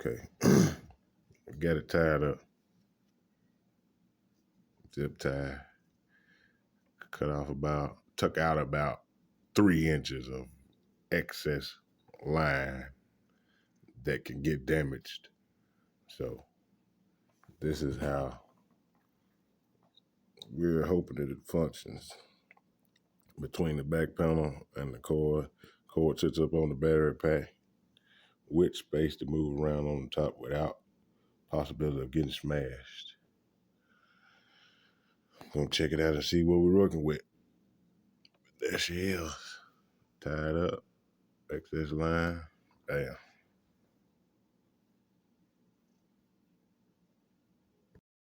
Okay. Got it tied up. Zip tie. Took out about 3 inches of excess line that can get damaged. So this is how we're hoping that it functions. Between the back panel and the cord sits up on the battery pack with space to move around on the top without possibility of getting smashed. Gonna check it out and see what we're working with. There she is, tied up, excess line. Bam.